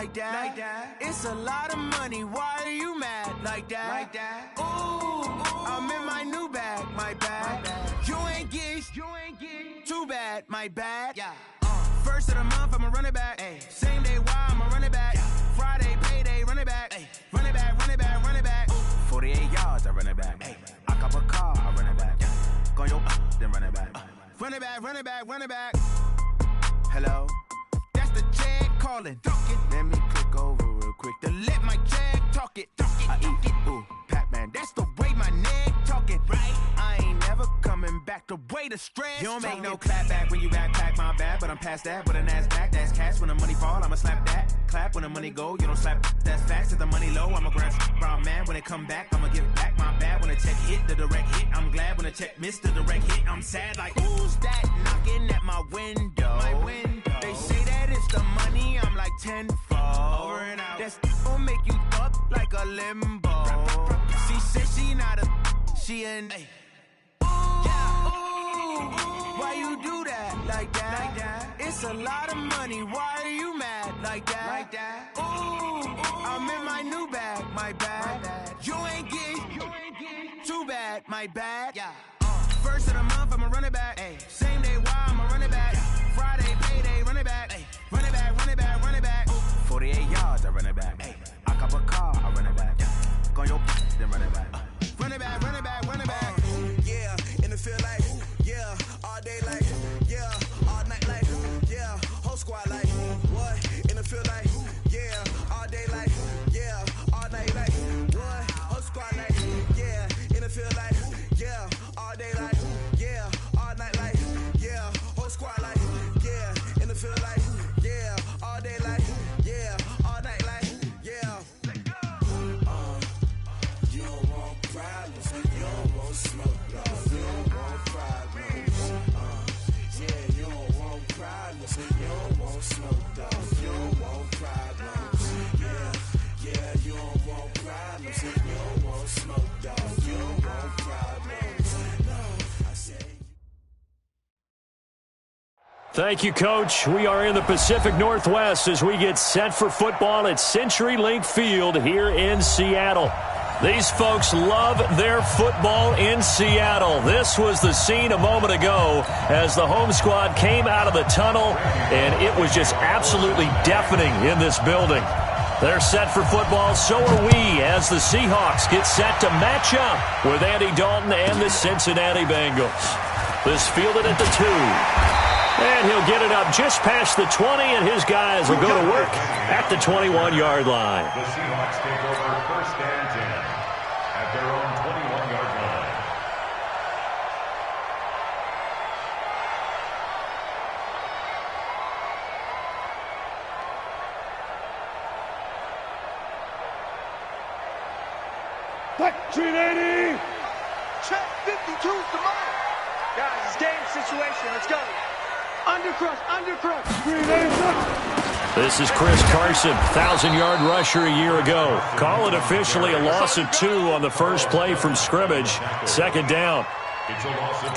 like that. It's a lot of money, why are you mad like that? Ooh, I'm in my new bag, my bad. You ain't get too bad, my bad. First of the month, I'ma run it back. Same day, why I'ma run it back. Friday, payday, run it back. Run it back, run it back, run it back. 48 yards, I run it back. I cop a car, I run it back. Go yo, then run it back. Run it back, run it back, run it back. Hello? That's the jag calling. Let me click over real quick to let my jag talk it. I eat it, ooh, Pac-Man. That's the way my neck talking, right? I ain't never coming back the way the stress. You don't make no clap back when you backpack, my bad, but I'm past that. But a NASDAQ, that's cash. When the money fall, I'ma slap that. Clap when the money go, you don't slap. That's facts. If the money low, I'ma grab brown man. When it come back, I'ma give back my bad. When the check hit, the direct hit. I'm glad when the check missed the direct hit. I'm sad like, who's that knocking at my window? They say that it's the money, I'm like tenfold. Over and out. That's gon' make you up like a limbo. She said she not a, she an. Why you do that like that? It's a lot of money, why are you mad like that? Ooh, I'm in my new bag, my bad. You ain't get too bad, my bad. First of the month, I'ma run it back. Same day, why I'ma run it back. Friday, payday, run it back. Run it back, run it back, run it back. 48 yards, I run it back. I cop a car, I run it back. Go yo, then run it back. Run it back, run it back, run it back. Yeah, in the field like, yeah, all day like, yeah, all night like, yeah, whole squad like, what? In the field like, yeah, all day like, yeah, all night like, what? Whole squad like, yeah, in the field like, yeah, all day like, yeah, all night like, yeah, whole squad like, yeah, in the field like, yeah, all day like, yeah, all night like, yeah. You don't want problems, you don't want smoke, dog. You don't want problems, yeah, you don't want problems, you don't want smoke, dog. You don't want problems, yeah, you don't want problems, you don't want smoke, dog. You don't want problems, no, I say. Thank you, Coach. We are in the Pacific Northwest as we get set for football at CenturyLink Field here in Seattle. These folks love their football in Seattle. This was the scene a moment ago as the home squad came out of the tunnel, and it was just absolutely deafening in this building. They're set for football, so are we, as the Seahawks get set to match up with Andy Dalton and the Cincinnati Bengals. This fielded at the 2. And he'll get it up just past the 20, and his guys will go to work at the 21-yard line. The Seahawks take over first and 10 at their own 21-yard line. Back 380. Check 52's the mark. Guys, it's game situation. Let's go. Undercrush. This is Chris Carson, 1,000-yard rusher a year ago. Call it officially a loss of 2 on the first play from scrimmage. Second down.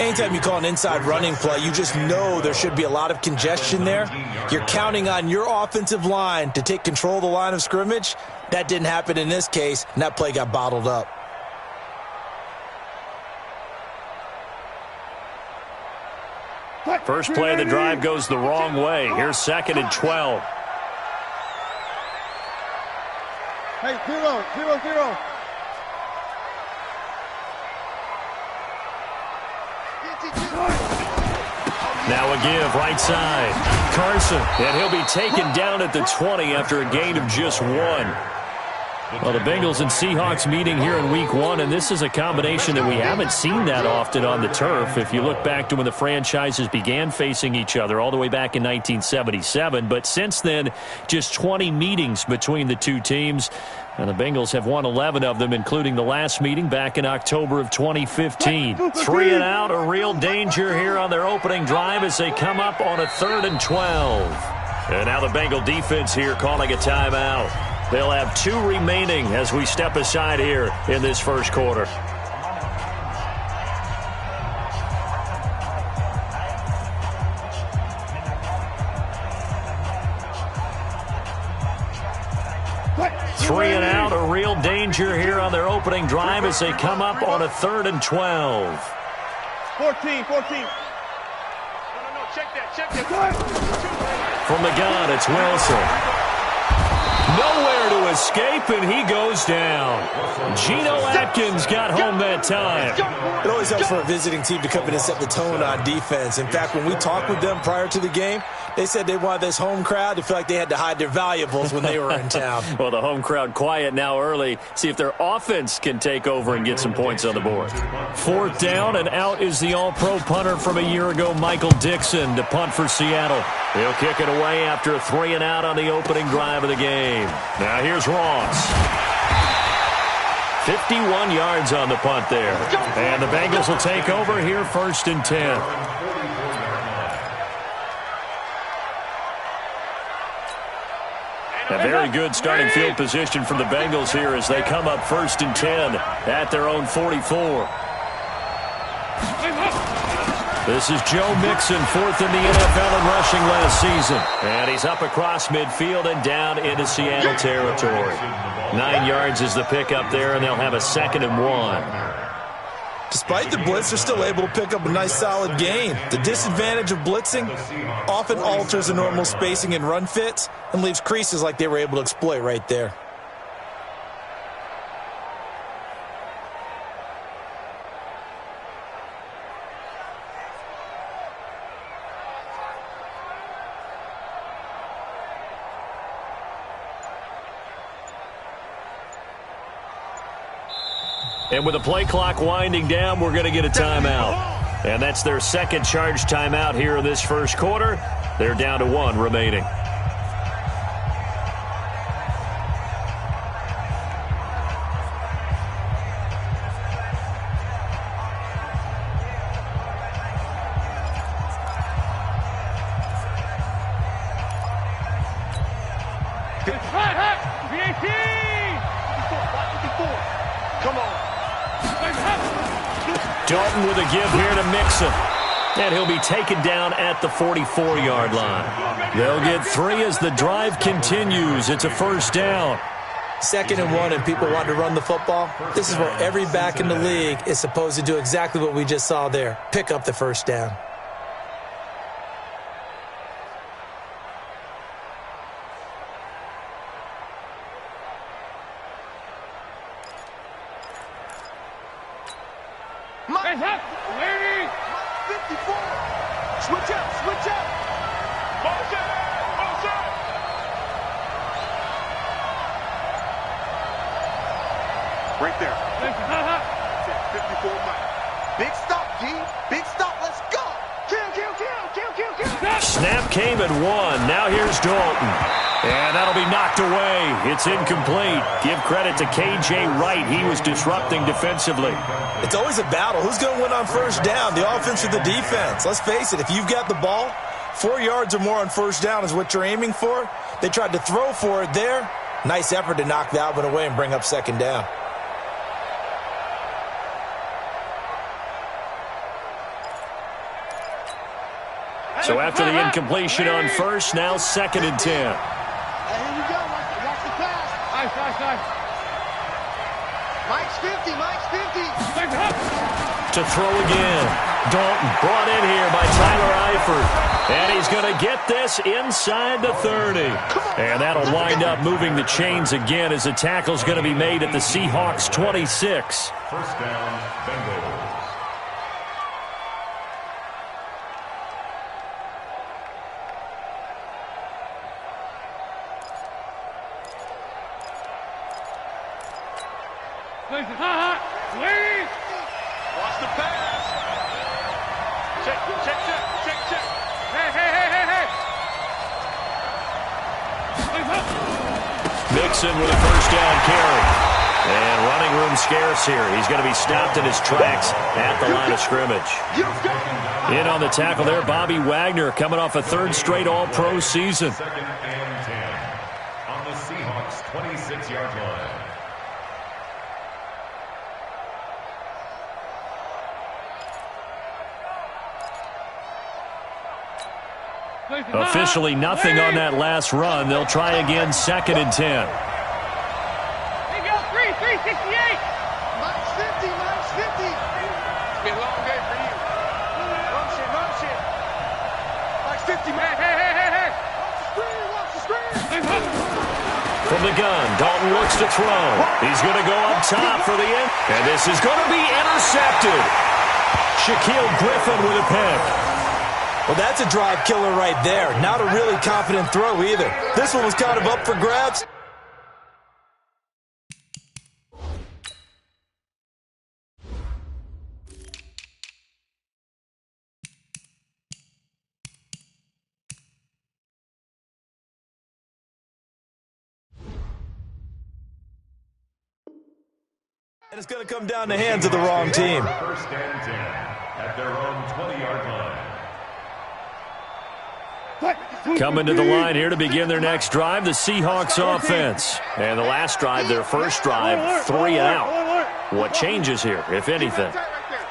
Anytime you call an inside running play, you just know there should be a lot of congestion there. You're counting on your offensive line to take control of the line of scrimmage. That didn't happen in this case, and that play got bottled up. First play of the drive goes the wrong way. Here's 2nd and 12. Hey, 0. Now a give, right side. Carson, and he'll be taken down at the 20 after a gain of just 1. Well, the Bengals and Seahawks meeting here in Week 1, and this is a combination that we haven't seen that often on the turf. If you look back to when the franchises began facing each other all the way back in 1977, but since then, just 20 meetings between the two teams, and the Bengals have won 11 of them, including the last meeting back in October of 2015. 3 and out, a real danger here on their opening drive as they come up on a 3rd and 12. And now the Bengal defense here calling a timeout. They'll have 2 remaining as we step aside here in this first quarter. 3 and out, a real danger here on their opening drive as they come up on a 3rd and 12. 14. No, check that. From the gun, it's Wilson. Nowhere to escape, and he goes down. Geno Atkins got home that time. It always helps for a visiting team to come in and set the tone on defense. In fact, when we talked with them prior to the game, they said they wanted this home crowd to feel like they had to hide their valuables when they were in town. Well, the home crowd quiet now early. See if their offense can take over and get some points on the board. 4th down, and out is the all-pro punter from a year ago, Michael Dixon, to punt for Seattle. He'll kick it away after a 3 and out on the opening drive of the game. Now here's Ross. 51 yards on the punt there. And the Bengals will take over here 1st and 10. A very good starting field position for the Bengals here as they come up 1st and 10 at their own 44. This is Joe Mixon, 4th in the NFL in rushing last season. And he's up across midfield and down into Seattle territory. 9 yards is the pickup there, and they'll have a 2nd and 1. Despite the blitz, they're still able to pick up a nice solid gain. The disadvantage of blitzing often alters the normal spacing and run fits and leaves creases like they were able to exploit right there. And with the play clock winding down, we're going to get a timeout. And that's their 2nd charge timeout here in this 1st quarter. They're down to 1 remaining. Come on. Dalton with a give here to Mixon. And he'll be taken down at the 44-yard line. They'll get 3 as the drive continues. It's a 1st down. 2nd and 1 and people want to run the football. This is where every back in the league is supposed to do exactly what we just saw there. Pick up the 1st down. Lady! 54! Switch up! Motion! Right there. 54 Mike. Big stop, G. Big stop. Let's go. Kill. Snap came at 1. Now here's Dalton. And that'll be knocked away. It's incomplete. Give credit to K.J. Wright. He was disrupting defensively. It's always a battle. Who's going to win on 1st down, the offense or the defense? Let's face it, if you've got the ball, 4 yards or more on 1st down is what you're aiming for. They tried to throw for it there. Nice effort to knock that one away and bring up 2nd down. So after the incompletion on 1st, now 2nd and 10. Here we go. Watch the pass. Nice. Mike's 50. To throw again. Dalton brought in here by Tyler Eifert. And he's going to get this inside the 30. And that'll wind up moving the chains again as the tackle's going to be made at the Seahawks 26. 1st down, Bengals. Watch the pass. Check. Hey. Mixon with a 1st down carry. And running room scarce here. He's going to be stopped in his tracks at the line of scrimmage. In on the tackle there, Bobby Wagner coming off a 3rd straight All-Pro season. 2nd and 10 on the Seahawks 26-yard line. Officially nothing on that last run. They'll try again 2nd and 10. Mike's 50, Mike's 50. It's been a long day for you. Motion. Mike's 50, man. Hey. Watch the screen. From the gun, Dalton looks to throw. He's going to go up top for the end. And this is going to be intercepted. Shaquille Griffin with a pick. Well, that's a drive killer right there. Not a really confident throw either. This one was kind of up for grabs. And it's going to come down the hands of the wrong team. First and 10 at their own 20-yard line. Coming to the line here to begin their next drive, the Seahawks offense. And the last drive, their first drive, 3 and out. What changes here, if anything?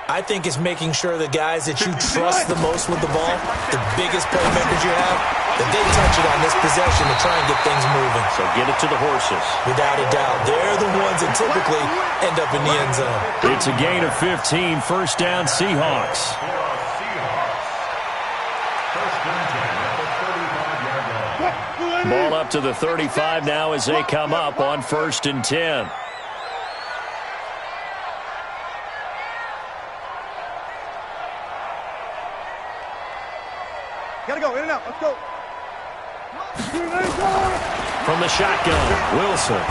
I think it's making sure the guys that you trust the most with the ball, the biggest playmakers you have, that they touch it on this possession to try and get things moving. So get it to the horses. Without a doubt. They're the ones that typically end up in the end zone. It's a gain of 15, first down Seahawks. Ball up to the 35 now as they come up on first and 10. Gotta go, in and out, let's go. From the shotgun, Wilson.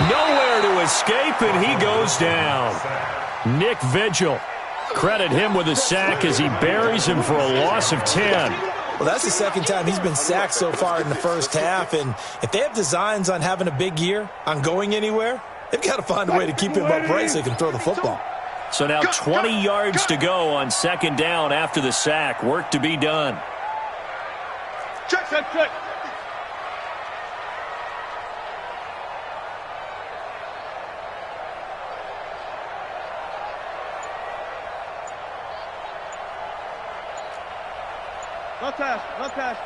Nowhere to escape, and he goes down. Nick Vigil. Credit him with a sack as he buries him for a loss of 10. Well, that's the second time he's been sacked so far in the first half, and if they have designs on having a big year, on going anywhere, they've got to find a way to keep him upright so they can throw the football. So now 20 yards to go on second down after the sack. Work to be done. Check. Not pass.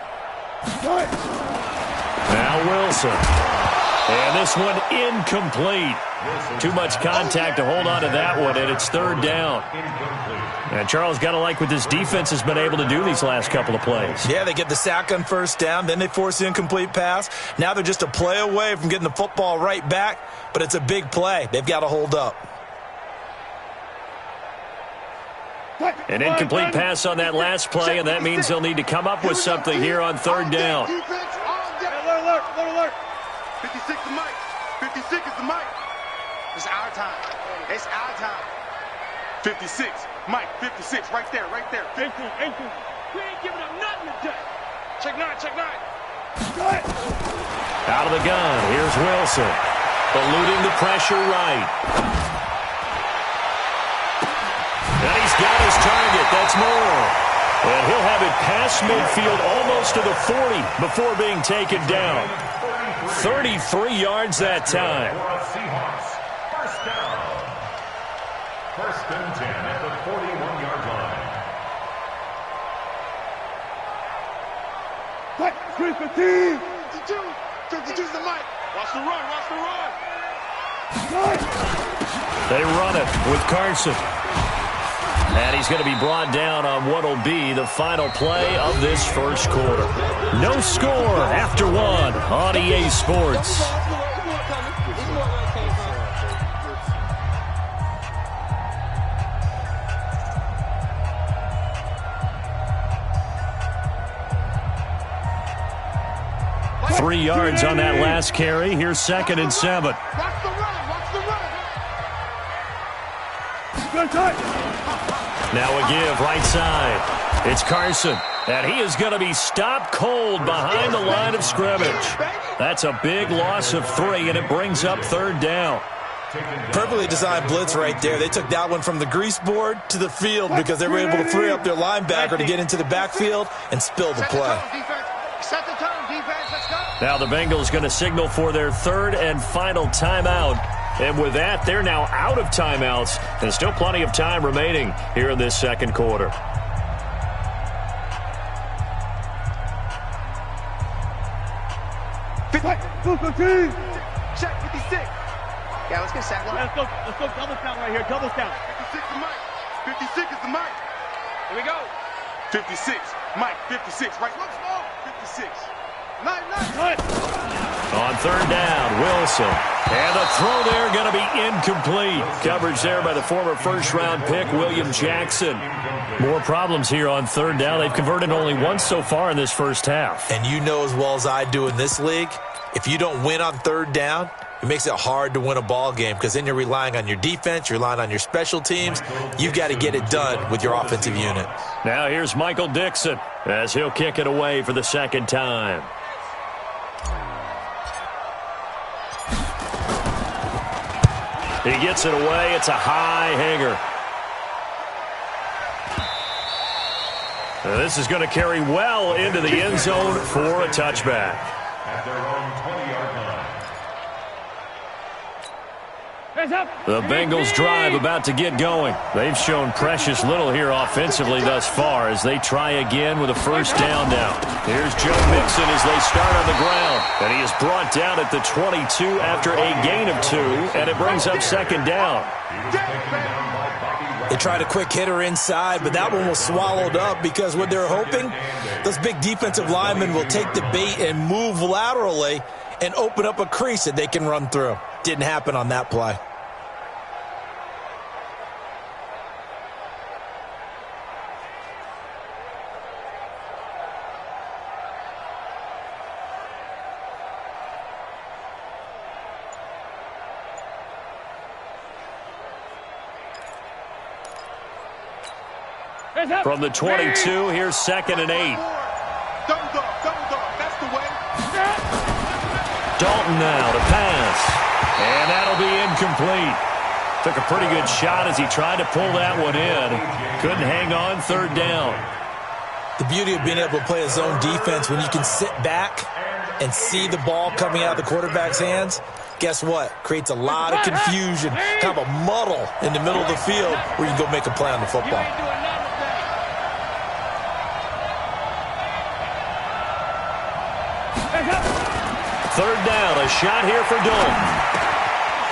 Now Wilson. And this one incomplete. Too much contact to hold on to that one, and it's third down. And Charles, got to like what this defense has been able to do these last couple of plays. Yeah, they get the sack on first down, then they force the incomplete pass. Now they're just a play away from getting the football right back, but it's a big play. They've got to hold up. An incomplete pass on that last play, and that means they'll need to come up with something here on third down. Alert. 56 is Mike. 56 is the Mike. It's our time. 56. Mike, 56. Right there. 18. We ain't giving up nothing today. Check nine. Out of the gun, here's Wilson. Eluding the pressure right. And he's got his target. That's more. And he'll have it past midfield almost to the 40 before being taken down. 33 yards that time. Seahawks. First down. First and 10 at the 41-yard line. 52's the Mike. Watch the run. They run it with Carson. And he's going to be brought down on what will be the final play of this first quarter. No score after one on EA Sports. Three yards on that last carry. Here's second and 7. Watch the run. Now a give right side. It's Carson. And he is going to be stopped cold behind the line of scrimmage. That's a big loss of 3, and it brings up third down. Perfectly designed blitz right there. They took that one from the grease board to the field because they were able to free up their linebacker to get into the backfield and spill the play. Set the tone, defense. Let's go. Now the Bengals going to signal for their third and final timeout. And with that, they're now out of timeouts. And still plenty of time remaining here in this second quarter. Check 56. Yeah, let's get sack line. Let's go double count right here, double count. 56 is Mike. 56 is the Mike. Here we go. 56. Mike, 56. Right. Look small. 56. Nice. On third down, Wilson. And the throw there going to be incomplete. Coverage there by the former first-round pick, William Jackson. More problems here on third down. They've converted only once so far in this first half. And you know as well as I do in this league, if you don't win on third down, it makes it hard to win a ball game because then you're relying on your defense, you're relying on your special teams. You've got to get it done with your offensive unit. Now here's Michael Dixon as he'll kick it away for the second time. He gets it away. It's a high hanger. This is going to carry well into the end zone for a touchback. At their own 20-yard line. The Bengals drive about to get going. They've shown precious little here offensively thus far as they try again with a first down now. Here's Joe Mixon as they start on the ground. And he is brought down at the 22 after a gain of 2, and it brings up second down. They tried a quick hitter inside, but that one was swallowed up because what they're hoping, those big defensive linemen will take the bait and move laterally and open up a crease that they can run through. Didn't happen on that play. From the 22, here's second and 8. Double dog. That's the way. Dalton now to pass. And that'll be incomplete. Took a pretty good shot as he tried to pull that one in. Couldn't hang on third down. The beauty of being able to play a zone defense when you can sit back and see the ball coming out of the quarterback's hands, guess what? Creates a lot of confusion, kind of a muddle in the middle of the field where you can go make a play on the football. Third down, a shot here for Dalton.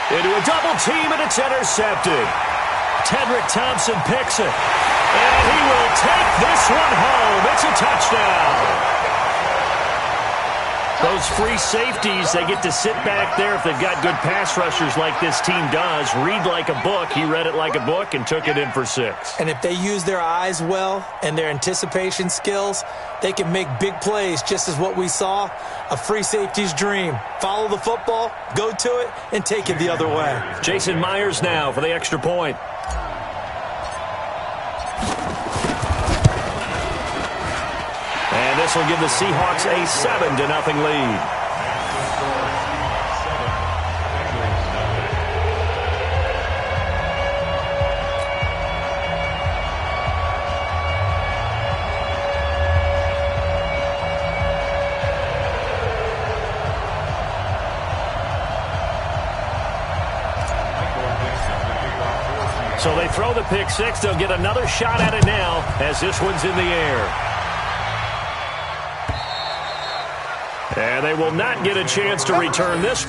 Into a double team, and it's intercepted. Tedrick Thompson picks it. And he will take this one home. It's a touchdown. Those free safeties, they get to sit back there if they've got good pass rushers like this team does. Read like a book. He read it like a book and took it in for 6. And if they use their eyes well and their anticipation skills, they can make big plays, just as what we saw, a free safety's dream. Follow the football, go to it, and take it the other way. Jason Myers now for the extra point. And this will give the Seahawks a 7-0 lead. So they throw the pick 6. They'll get another shot at it now as this one's in the air. And they will not get a chance to return this.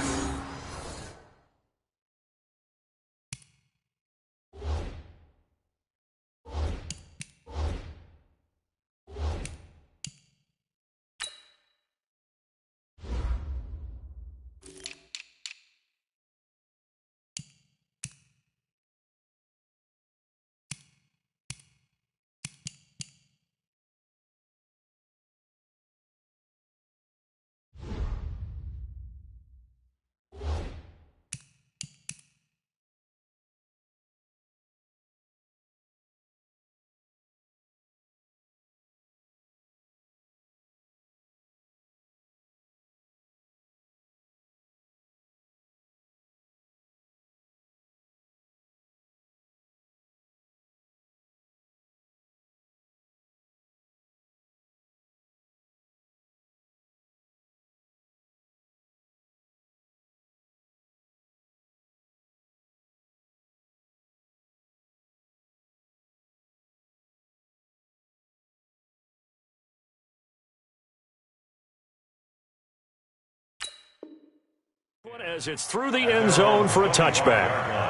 as it's through the end zone for a touchback.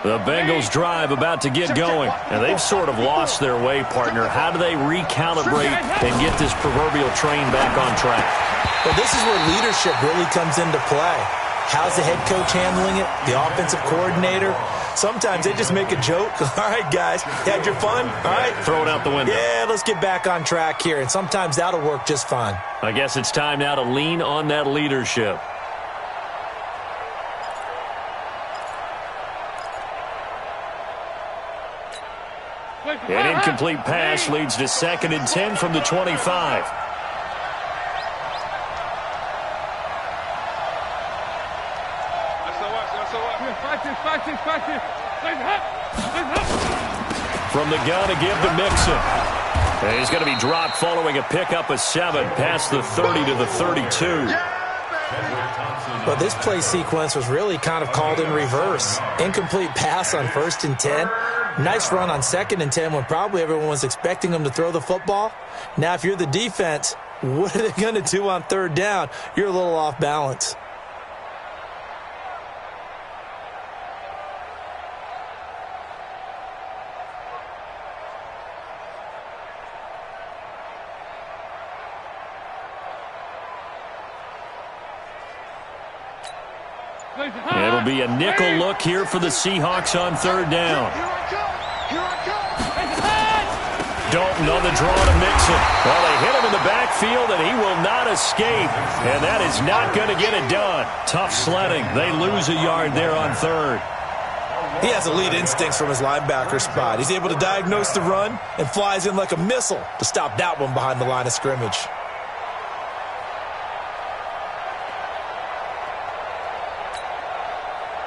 The Bengals drive about to get going, and they've sort of lost their way, partner. How do they recalibrate and get this proverbial train back on track? Well, this is where leadership really comes into play. How's the head coach handling it? The offensive coordinator? Sometimes they just make a joke. All right, guys, had your fun? All right. Throw it out the window. Yeah, let's get back on track here, and sometimes that'll work just fine. I guess it's time now to lean on that leadership. An incomplete pass leads to 2nd and 10 from the 25. From the gun to give to Mixon. And he's going to be dropped following a pickup of 7 past the 30 to the 32. But this play sequence was really kind of called in reverse. Incomplete pass on 1st and 10. Nice run on 2nd and 10 when probably everyone was expecting them to throw the football. Now, if you're the defense, what are they going to do on 3rd down? You're a little off balance. It'll be a nickel look here for the Seahawks on 3rd down. Dalton on the draw to Mixon. Well, they hit him in the backfield, and he will not escape. And that is not going to get it done. Tough sledding. They lose a yard there on 3rd. He has elite instincts from his linebacker spot. He's able to diagnose the run and flies in like a missile to stop that one behind the line of scrimmage.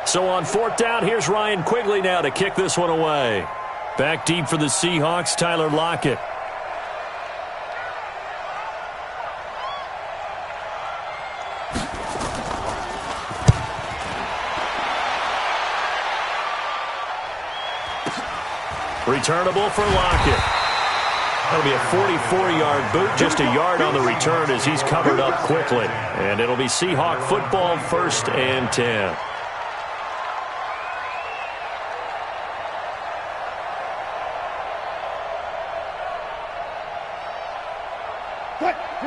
So on 4th down, here's Ryan Quigley now to kick this one away. Back deep for the Seahawks, Tyler Lockett. Returnable for Lockett. That'll be a 44-yard boot, just a yard on the return as he's covered up quickly. And it'll be Seahawk football, 1st and 10.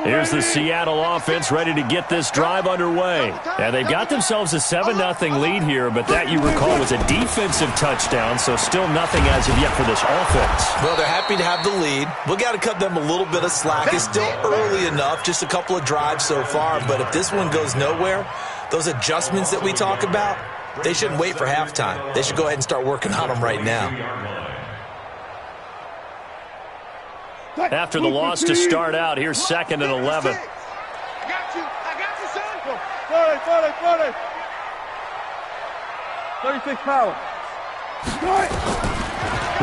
Here's the Seattle offense ready to get this drive underway. And they've got themselves a 7-0 lead here, but that, you recall, was a defensive touchdown, so still nothing as of yet for this offense. Well, they're happy to have the lead. We've got to cut them a little bit of slack. It's still early enough, just a couple of drives so far, but if this one goes nowhere, those adjustments that we talk about, they shouldn't wait for halftime. They should go ahead and start working on them right now. After the loss to start out, here's 2nd and 11. I got you, son. 36 power.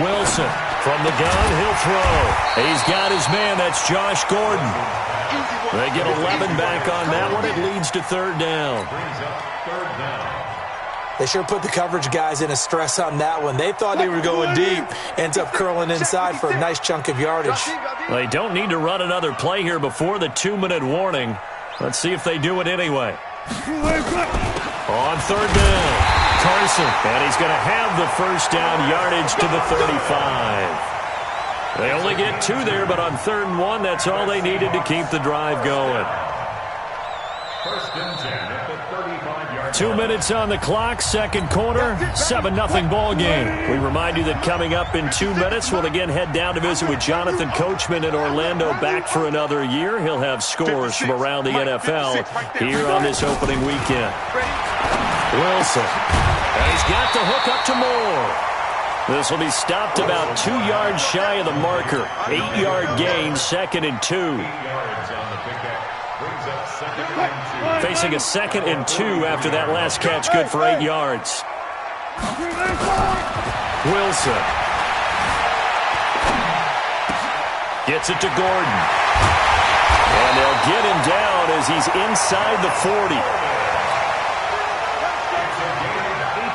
Wilson from the gun, he'll throw. He's got his man, that's Josh Gordon. They get 11 back on that one. It leads to 3rd down. They sure put the coverage guys in a stress on that one. They thought they were going deep. Ends up curling inside for a nice chunk of yardage. They don't need to run another play here before the 2-minute warning. Let's see if they do it anyway. On 3rd down, Carson. And he's going to have the 1st down, yardage to the 35. They only get 2 there, but on 3rd and 1, that's all they needed to keep the drive going. 1st and 10 at the 35-yard 2 minutes on the clock, 2nd quarter, 7-0 ball game. We remind you that coming up in 2 minutes, we'll again head down to visit with Jonathan Coachman in Orlando, back for another year. He'll have scores from around the NFL here on this opening weekend. Wilson, and he's got the hook up to Moore. This will be stopped about 2 yards shy of the marker. 8-yard gain, 2nd and 2. Facing a 2nd and 2 after that last catch, good for 8 yards. Wilson. Gets it to Gordon. And they'll get him down as he's inside the 40.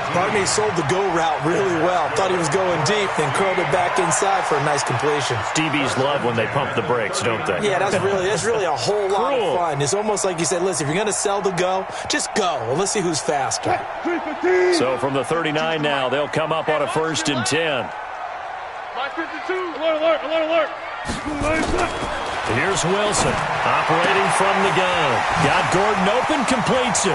Pardon me, sold the go route really well. Thought he was going deep, then curled it back inside for a nice completion. DBs love when they pump the brakes, don't they? Yeah, that's really a whole lot of fun. It's almost like you said, listen, if you're going to sell the go, just go. And let's see who's faster. So from the 39 now, they'll come up on a 1st and 10. My 52. Alert, alert, alert, alert. Here's Wilson, operating from the gun. Got Gordon open, completes it.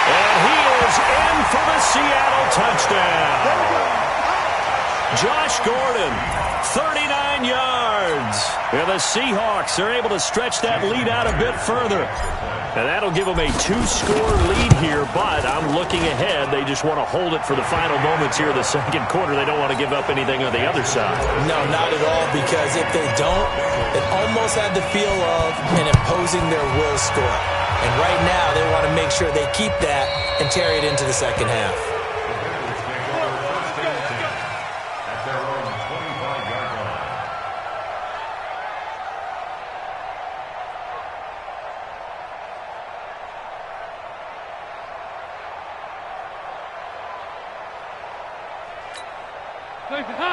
And he is in for the Seattle touchdown. Josh Gordon, 39 yards. And the Seahawks are able to stretch that lead out a bit further. And that'll give them a 2-score lead here, but I'm looking ahead. They just want to hold it for the final moments here in the second quarter. They don't want to give up anything on the other side. No, not at all, because if they don't, it almost had the feel of an imposing their will score. And right now, they want to make sure they keep that and carry it into the second half. At their own 25-yard line.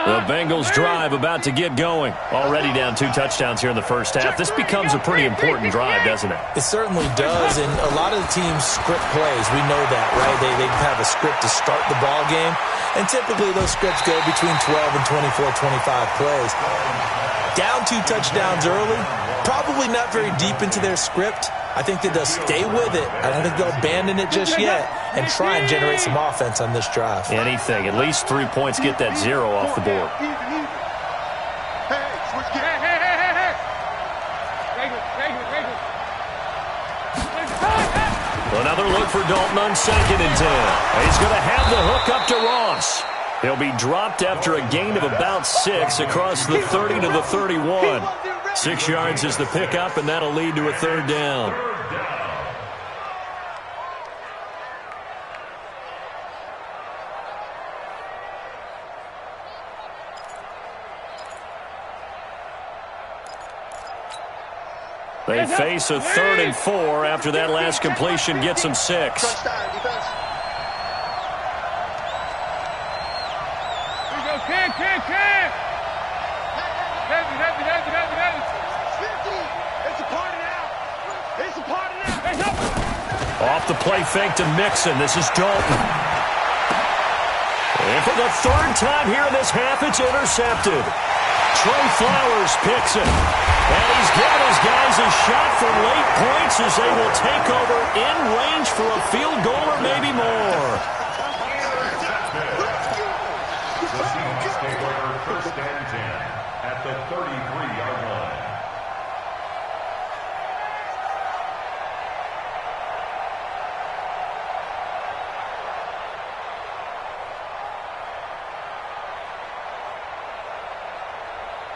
The Bengals drive about to get going. Already down 2 touchdowns here in the first half. This becomes a pretty important drive, doesn't it? It certainly does, and a lot of the teams script plays. We know that, right? They have a script to start the ball game, and typically those scripts go between 12 and 24, 25 plays. Down 2 touchdowns early, probably not very deep into their script. I think that they'll stay with it. I don't think they'll abandon it just yet and try and generate some offense on this drive. Anything. At least 3 points, get that 0 off the board. Another look for Dalton on 2nd and 10. He's going to have the hook up to Ross. He'll be dropped after a gain of about 6 across the 30 to the 31. 6 yards is the pickup, and that'll lead to a 3rd down. They face a 3rd and 4 after that last completion gets them 6. Off the play fake to Mixon. This is Dalton. And for the 3rd time here in this half, it's intercepted. Trey Flowers picks it. And he's given his guys a shot for late points as they will take over in range for a field goal or maybe more. The Seahawks take over 1st and 10 at the 33-yard line.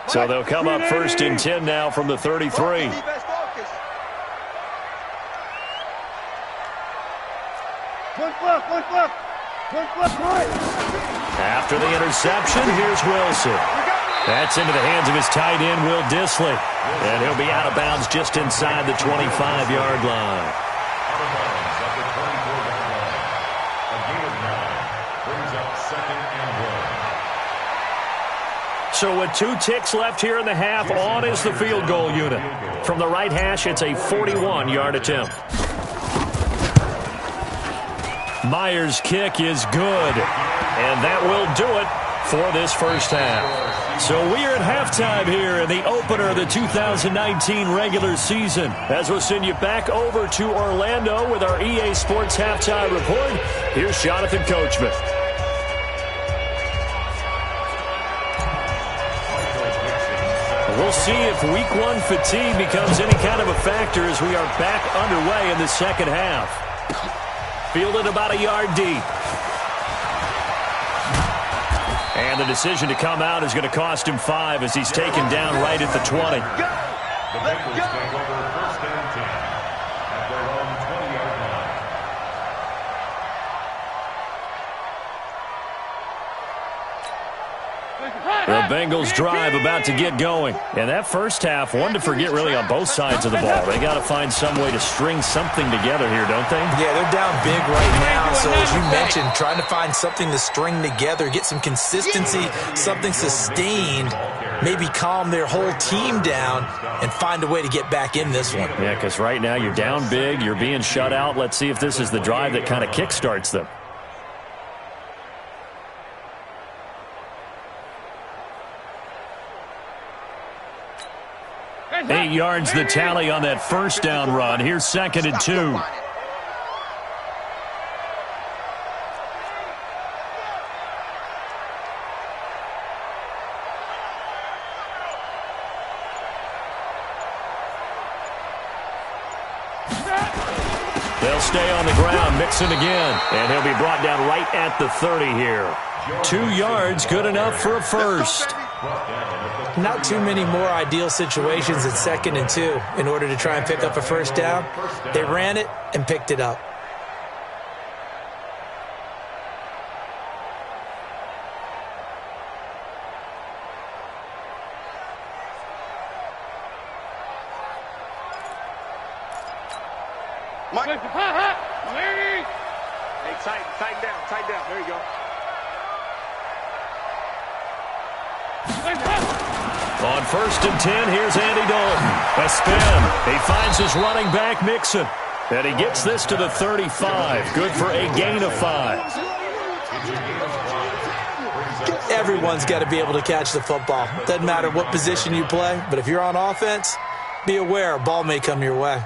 So they'll come up 1st and 10 now from the 33. After the interception, here's Wilson. That's into the hands of his tight end, Will Dissly. And he'll be out of bounds just inside the 25-yard line. Out of bounds at the 24-yard line. A gain of 9 brings up 2nd and 1. So with 2 ticks left here in the half, on is the field goal unit. From the right hash, it's a 41-yard attempt. Myers' kick is good, and that will do it for this first half. So we are at halftime here in the opener of the 2019 regular season. As we'll send you back over to Orlando with our EA Sports halftime report, here's Jonathan Coachman. We'll see if week 1 fatigue becomes any kind of a factor as we are back underway in the second half. Fielded about a yard deep. And the decision to come out is going to cost him 5 as he's taken down right at the 20. The Bengals take over 1st and 10 at their own 20-yard line. The Bengals drive about to get going. And that first half, one to forget really on both sides of the ball. They got to find some way to string something together here, don't they? Yeah, they're down big right now. So as you mentioned, trying to find something to string together, get some consistency, something sustained, maybe calm their whole team down and find a way to get back in this one. Yeah, because right now you're down big, you're being shut out. Let's see if this is the drive that kind of kickstarts them. 8 yards the tally on that first down run. Here's 2nd and 2. They'll stay on the ground, Mixon again, and he'll be brought down right at the 30 here. 2 yards, good enough for a first. Not too many more ideal situations at 2nd and 2 in order to try and pick up a first down. They ran it and picked it up. Hey, tighten down. There you go. On 1st and 10, here's Andy Dalton. A spin. He finds his running back, Mixon. And he gets this to the 35. Good for a gain of 5. Everyone's got to be able to catch the football. Doesn't matter what position you play, but if you're on offense, be aware a ball may come your way.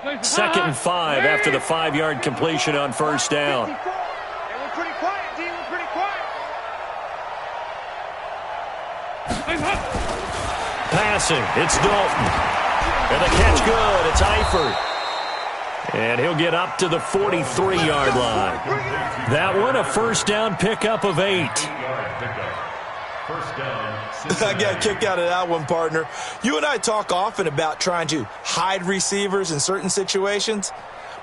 2nd and 5 after the 5-yard completion on first down. And we're pretty quiet, D. We're pretty quiet. Passing, it's Dalton. And the catch good, it's Eifert. And he'll get up to the 43-yard line. That one, a first down pickup of 8. I got a kick out of that one, partner. You and I talk often about trying to hide receivers in certain situations,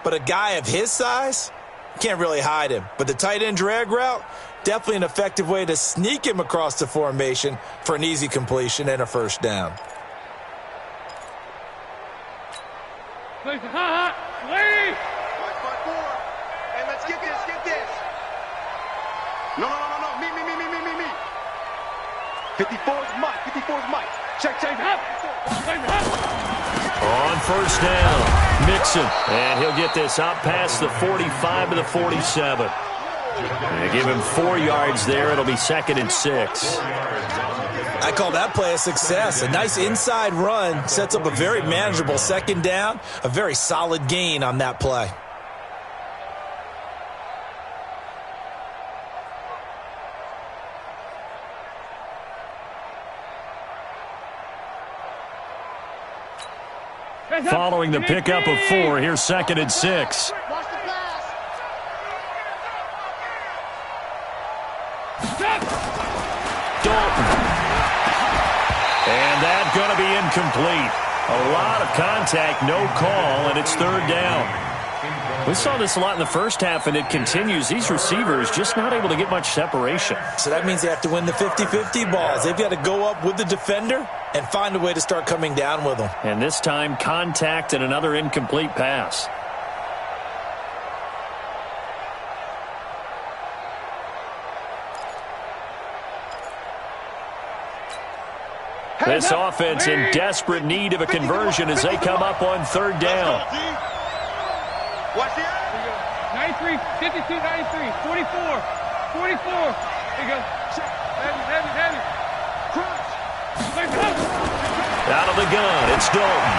but a guy of his size, can't really hide him. But the tight end drag route, definitely an effective way to sneak him across the formation for an easy completion and a first down. And let's get this. No. Me. 54's Mike. Check. On first down, Mixon. And he'll get this out past the 45 to the 47. And give him 4 yards there. It'll be 2nd and 6. I call that play a success. A nice inside run sets up a very manageable 2nd down. A very solid gain on that play. Following the pickup of 4, here's 2nd and 6. Dalton. And that's going to be incomplete. A lot of contact, no call, and it's 3rd down. We saw this a lot in the first half, and it continues. These receivers just not able to get much separation. So that means they have to win the 50-50 balls. They've got to go up with the defender and find a way to start coming down with them. And this time, contact and another incomplete pass. This offense in desperate need of a conversion as they come up on 3rd down. Watch it. 93, 52, 93, 44. There you go. Heavy. Crunch. Out of the gun, it's Dalton.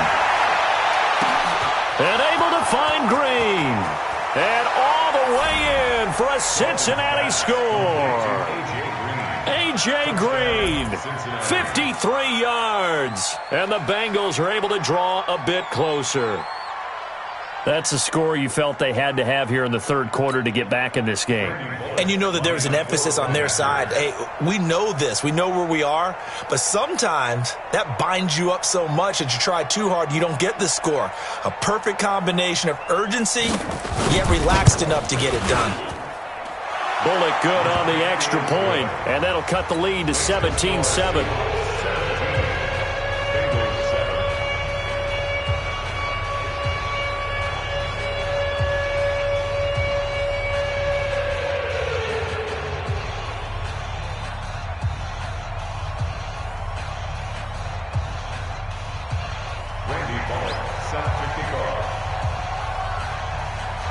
And able to find Green. And all the way in for a Cincinnati score. A.J. Green, 53 yards. And the Bengals are able to draw a bit closer. That's a score you felt they had to have here in the 3rd quarter to get back in this game. And you know that there's an emphasis on their side. Hey, we know this. We know where we are. But sometimes that binds you up so much that you try too hard, you don't get the score. A perfect combination of urgency, yet relaxed enough to get it done. Bullock good on the extra point, and that'll cut the lead to 17-7.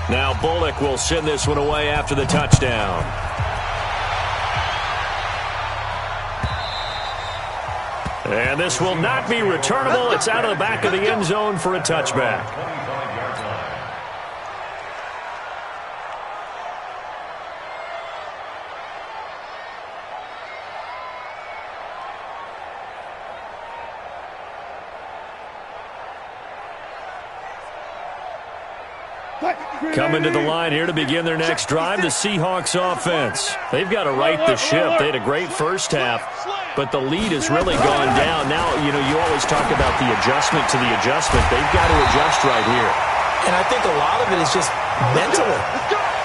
Now Bullock will send this one away after the touchdown. And this will not be returnable. It's out of the back of the end zone for a touchback. Coming to the line here to begin their next drive, the Seahawks offense. They've got to right the ship. They had a great first half, but the lead has really gone down. Now, you always talk about the adjustment to the adjustment. They've got to adjust right here. And I think a lot of it is just mentally.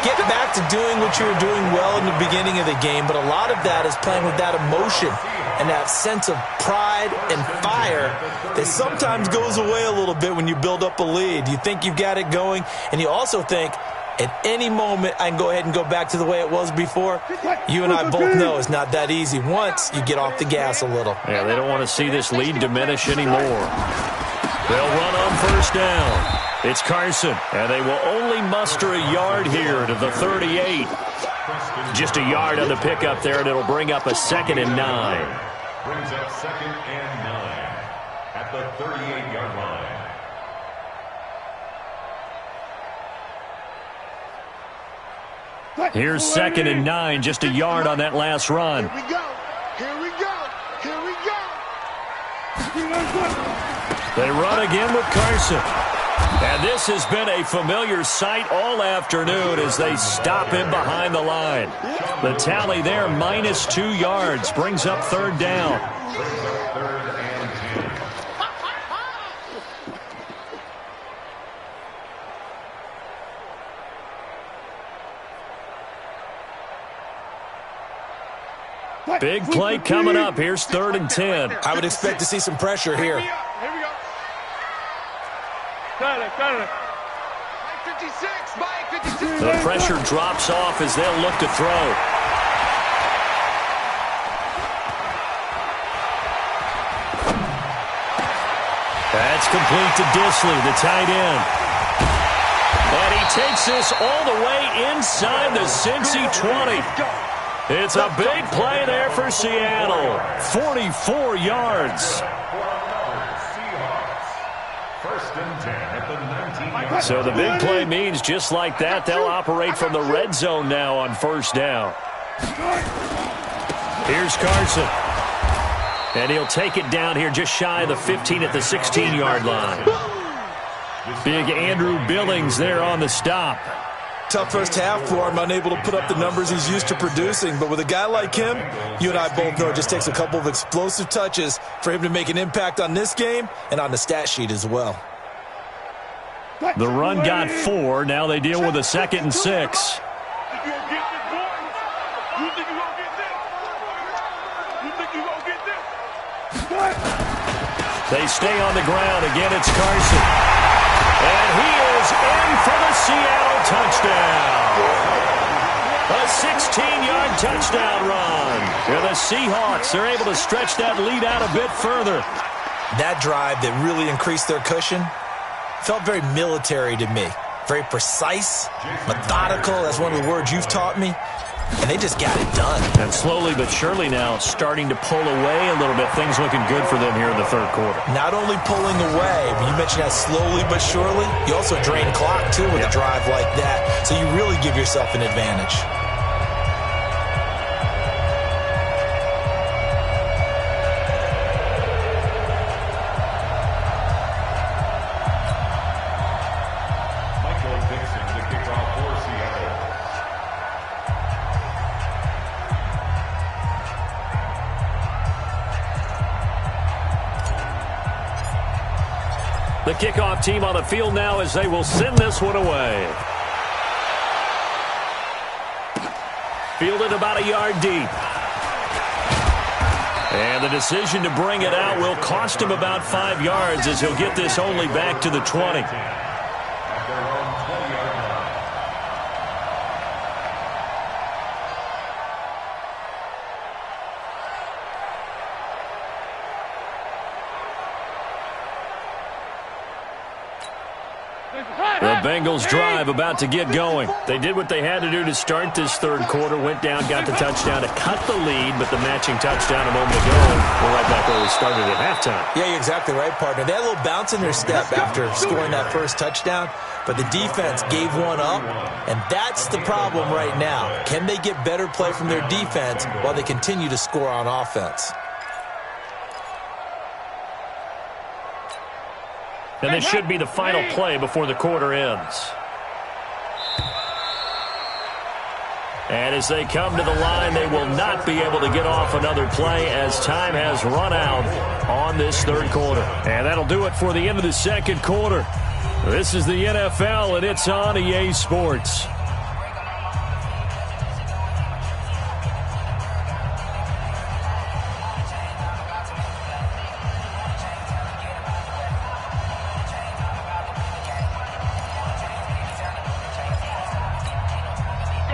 Get back to doing what you were doing well in the beginning of the game, but a lot of that is playing with that emotion and that sense of pride and fire that sometimes goes away a little bit when you build up a lead. You think you've got it going, and you also think at any moment I can go ahead and go back to the way it was before. You and I both know it's not that easy once you get off the gas a little. Yeah, they don't want to see this lead diminish anymore. They'll run on first down. It's Carson, and they will only muster a yard here to the 38. Just a yard on the pickup there, and it'll bring up a 2nd and 9. Brings up 2nd and 9 at the 38-yard line. Here's 2nd and 9, just a yard on that last run. Here we go. Here we go. Here we go. They run again with Carson. And this has been a familiar sight all afternoon as they stop him behind the line. The tally there, -2 yards, brings up 3rd down. Brings up 3rd and 10. Big play coming up. Here's 3rd and 10. I would expect to see some pressure here. Here we go. Got it. 56, Mike, 56. The pressure drops off as they'll look to throw. That's complete to Disley, the tight end. And he takes this all the way inside the Cincy 20. It's a big play there for Seattle. 44 yards. So the big play means just like that, they'll operate from the red zone now on 1st down. Here's Carson. And he'll take it down here just shy of the 15 at the 16-yard line. Big Andrew Billings there on the stop. Tough first half for him, unable to put up the numbers he's used to producing. But with a guy like him, you and I both know it just takes a couple of explosive touches for him to make an impact on this game and on the stat sheet as well. The run got 4. Now they deal with a 2nd and 6. They stay on the ground. Again, it's Carson. And he is in for the Seattle touchdown. A 16-yard touchdown run. And the Seahawks are able to stretch that lead out a bit further. That drive that really increased their cushion felt very military to me. Very precise, methodical. That's one of the words you've taught me. And they just got it done. And slowly but surely now starting to pull away a little bit. Things looking good for them here in the 3rd quarter. Not only pulling away, but you mentioned that slowly but surely. You also drain clock, too, with a drive like that. So you really give yourself an advantage. The kickoff team on the field now as they will send this one away. Fielded about a yard deep. And the decision to bring it out will cost him about 5 yards as he'll get this only back to the 20. The Bengals drive about to get going. They did what they had to do to start this third quarter, went down, got the touchdown to cut the lead, but the matching touchdown a moment ago, we're right back where we started at halftime. Yeah, you're exactly right, partner. They had a little bounce in their step after scoring that first touchdown, but the defense gave one up, and that's the problem right now. Can they get better play from their defense while they continue to score on offense? And this should be the final play before the quarter ends. And as they come to the line, they will not be able to get off another play as time has run out on this third quarter. And that'll do it for the end of the second quarter. This is the NFL, and it's on EA Sports.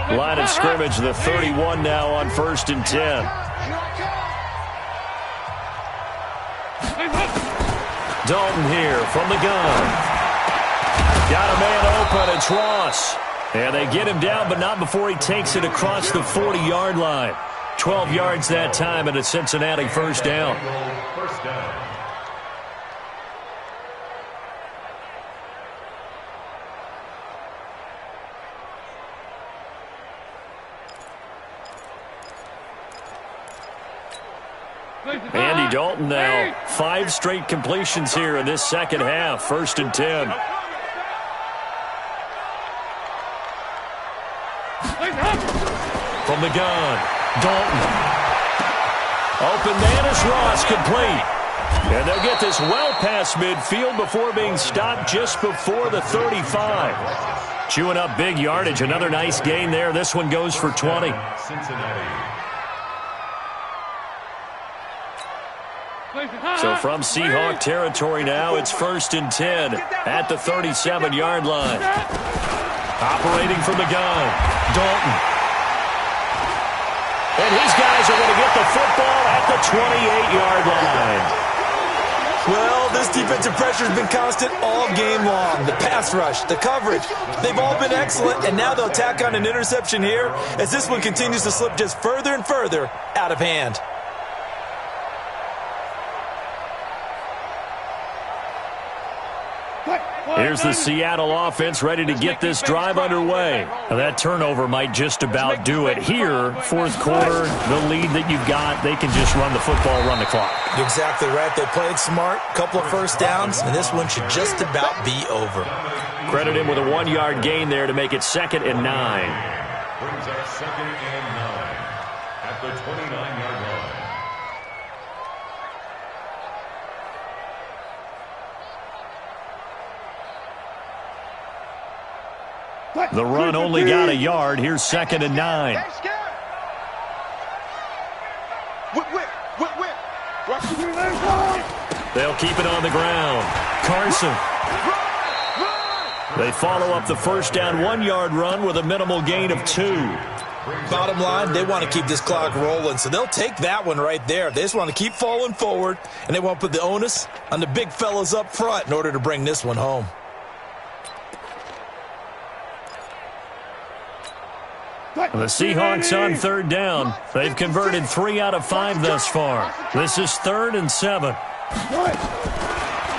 Line of scrimmage, the 31 now on 1st and 10. Dalton here from the gun. Got a man open, it's Ross. And they get him down, but not before he takes it across the 40-yard line. 12 yards that time and a Cincinnati first down. Andy Dalton now 5 straight completions here in this second half. 1st and 10. From the gun, Dalton. Open man is Ross, complete. And they'll get this well past midfield before being stopped just before the 35. Chewing up big yardage. Another nice gain there. This one goes for 20. So from Seahawk territory now, it's 1st and 10 at the 37-yard line. Operating from the gun, Dalton. And his guys are going to get the football at the 28-yard line. Well, this defensive pressure has been constant all game long. The pass rush, the coverage, they've all been excellent, and now they'll tack on an interception here as this one continues to slip just further and further out of hand. Here's the Seattle offense ready to get this drive underway. Now that turnover might just about do it. Here, fourth quarter, the lead that you've got, they can just run the football, run the clock. Exactly right. They played smart, couple of first downs, and this one should just about be over. Credit him with a 1-yard gain there to make it 2nd and 9. Brings up 2nd and 9 at the 29-yard line. The run only got a yard. Here's 2nd and 9. They'll keep it on the ground. Carson. They follow up the first down 1-yard run with a minimal gain of 2. Bottom line, they want to keep this clock rolling, so they'll take that one right there. They just want to keep falling forward, and they want to put the onus on the big fellas up front in order to bring this one home. The Seahawks on 3rd down. They've converted 3 out of 5 thus far. This is 3rd and 7.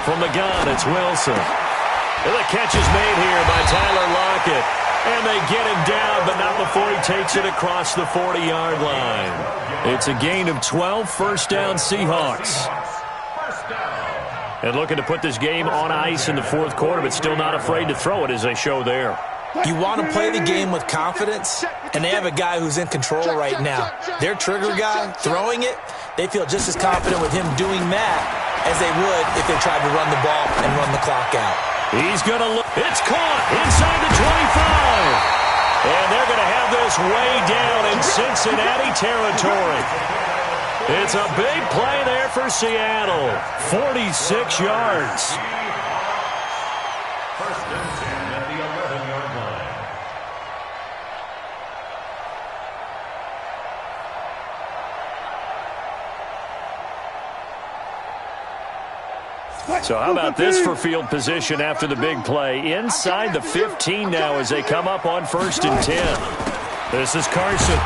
From the gun, it's Wilson. And the catch is made here by Tyler Lockett. And they get him down, but not before he takes it across the 40-yard line. It's a gain of 12, first down Seahawks. And looking to put this game on ice in the fourth quarter, but still not afraid to throw it as they show there. You want to play the game with confidence, and they have a guy who's in control right now. Their trigger guy, throwing it, they feel just as confident with him doing that as they would if they tried to run the ball and run the clock out. He's going to look. It's caught inside the 25. And they're going to have this way down in Cincinnati territory. It's a big play there for Seattle. 46 yards. First and 10 at the 11-yard line. So how about this for field position after the big play? Inside the 15 now as they come up on 1st and 10. This is Carson.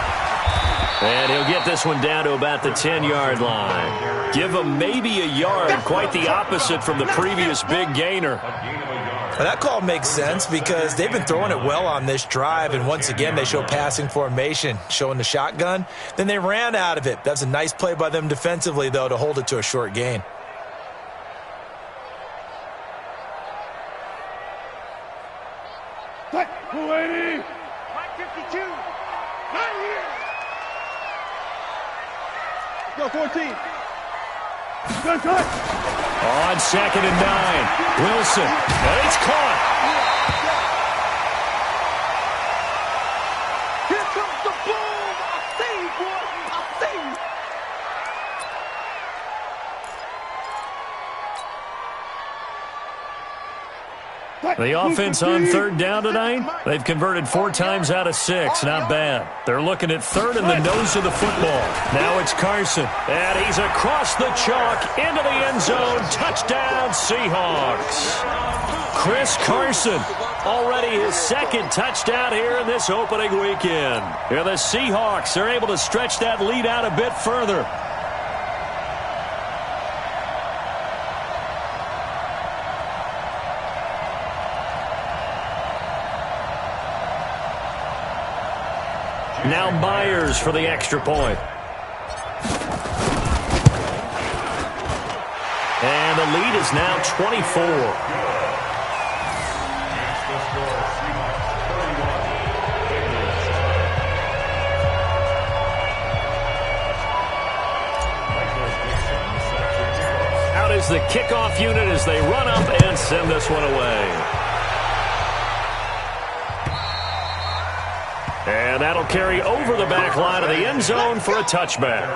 And he'll get this one down to about the 10-yard line. Give him maybe a yard, quite the opposite from the previous big gainer. Well, that call makes sense because they've been throwing it well on this drive, and once again they show passing formation, showing the shotgun. Then they ran out of it. That's a nice play by them defensively, though, to hold it to a short gain. Mike 52. Not here. Go 14. Good cut. On 2nd and 9. Wilson. And it's caught. Here comes the boom. I see you, boy. I see you. The offense on 3rd down tonight, they've converted 4 times out of 6. Not bad. They're looking at 3rd in the nose of the football. Now it's Carson. And he's across the chalk into the end zone. Touchdown, Seahawks. Chris Carson, already his 2nd touchdown here in this opening weekend. Here the Seahawks are able to stretch that lead out a bit further. Now Myers for the extra point. And the lead is now 24. Out is the kickoff unit as they run up and send this one away. And that'll carry over the back line of the end zone for a touchback.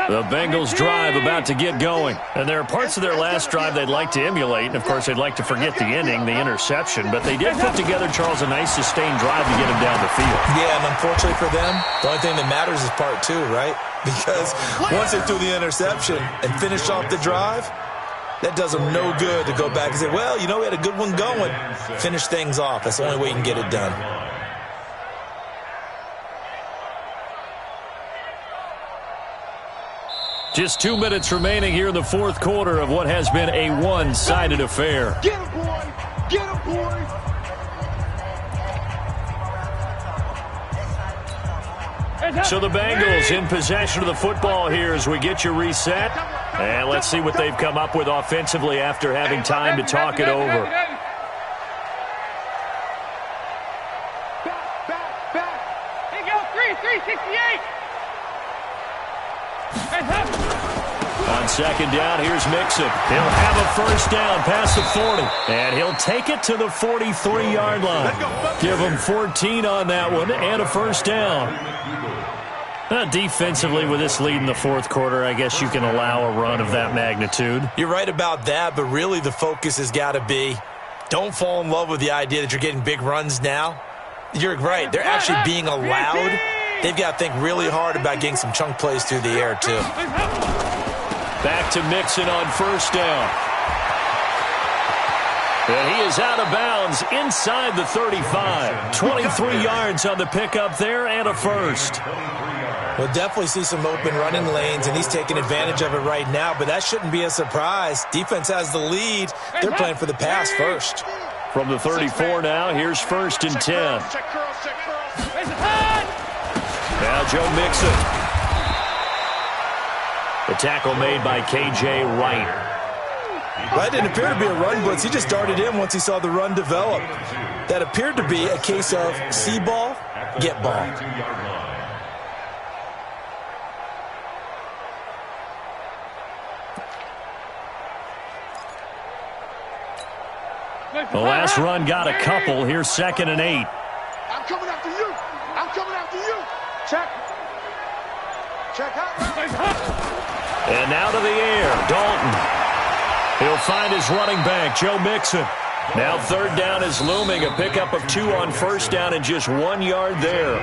The Bengals drive about to get going. And there are parts of their last drive they'd like to emulate. And, of course, they'd like to forget the ending, the interception. But they did put together, Charles, a nice sustained drive to get him down the field. Yeah, and unfortunately for them, the only thing that matters is part 2, right? Because once they threw the interception and finished off the drive, that does them no good to go back and say, well, you know, we had a good one going. Finish things off. That's the only way you can get it done. Just 2 minutes remaining here in the 4th quarter of what has been a one-sided affair. Get him, boy. Get him, boy. So the Bengals in possession of the football here as we get you reset. And let's see what they've come up with offensively after having time to talk it over. Back. Here you go, 368. On 2nd down, here's Mixon. He'll have a first down past the 40. And he'll take it to the 43-yard line. Give him 14 on that one and a first down. Defensively, with this lead in the 4th quarter, I guess you can allow a run of that magnitude. You're right about that, but really the focus has got to be don't fall in love with the idea that you're getting big runs now. You're right. They're actually being allowed. They've got to think really hard about getting some chunk plays through the air, too. Back to Mixon on first down. And he is out of bounds inside the 35. 23 yards on the pickup there and a first. We'll definitely see some open running lanes, and he's taking advantage of it right now, but that shouldn't be a surprise. Defense has the lead. They're playing for the pass first. From the 34 now, here's 1st and 10. Now Joe Mixon. The tackle made by K.J. Wright. Well, that didn't appear to be a run blitz. He just darted in once he saw the run develop. That appeared to be a case of see ball, get ball. The last run got a couple. Here's 2nd and 8. I'm coming after you. I'm coming after you. Check. Check out. And now to the air, Dalton. He'll find his running back, Joe Mixon. Now 3rd down is looming, a pickup of 2 on 1st down and just 1 yard there.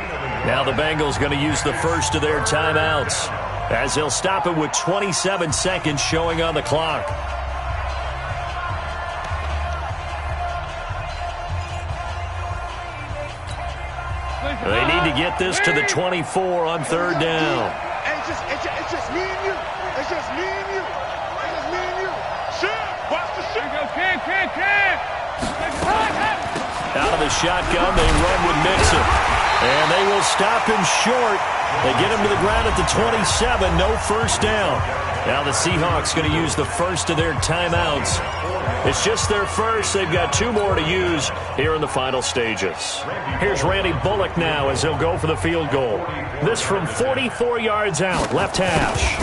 Now the Bengals going to use the first of their timeouts as they'll stop it with 27 seconds showing on the clock. They need to get this to the 24 on 3rd down. It's just me and you. It's just me and you. It's just me and you. Shit. Watch the shit. Go, kid. Out of the shotgun, they run with Mixon. And they will stop him short. They get him to the ground at the 27. No 1st down. Now the Seahawks going to use the first of their timeouts. It's just their first. They've got 2 more to use here in the final stages. Here's Randy Bullock now as he'll go for the field goal. This from 44 yards out, left hash.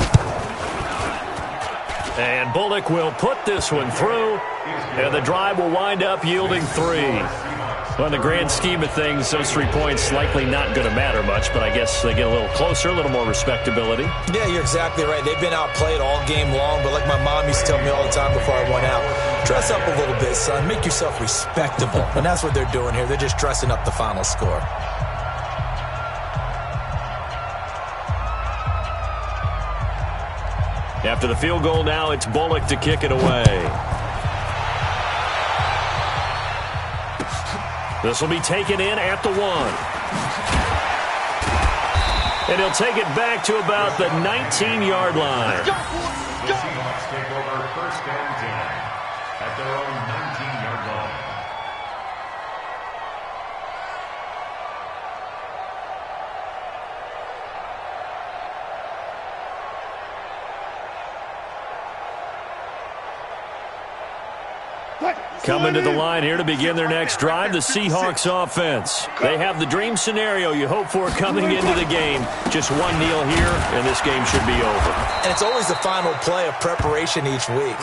And Bullock will put this one through, and the drive will wind up yielding 3. Well, in the grand scheme of things, those 3 points likely not going to matter much, but I guess they get a little closer, a little more respectability. Yeah, you're exactly right. They've been outplayed all game long, but like my mom used to tell me all the time before I went out, dress up a little bit, son. Make yourself respectable. And that's what they're doing here. They're just dressing up the final score. After the field goal now, it's Bullock to kick it away. This will be taken in at the 1. And he'll take it back to about the 19-yard line. The Seahawks take over 1st and 10 at their own 19-yard line. Coming to the line here to begin their next drive, the Seahawks offense. They have the dream scenario you hope for coming into the game. Just 1 kneel here, and this game should be over. And it's always the final play of preparation each week.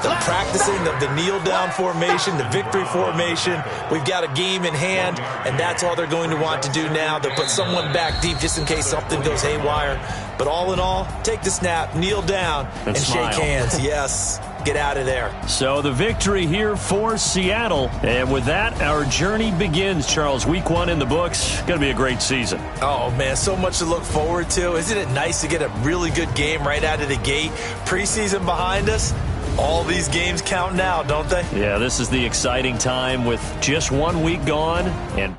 The practicing of the kneel-down formation, the victory formation. We've got a game in hand, and that's all they're going to want to do now. They'll put someone back deep just in case something goes haywire. But all in all, take the snap, kneel down, and shake hands. Yes. Get out of there. So the victory here for Seattle. And with that, our journey begins, Charles. Week 1 in the books. Going to be a great season. Oh, man, so much to look forward to. Isn't it nice to get a really good game right out of the gate? Preseason behind us. All these games count now, don't they? Yeah, this is the exciting time with just 1 week gone and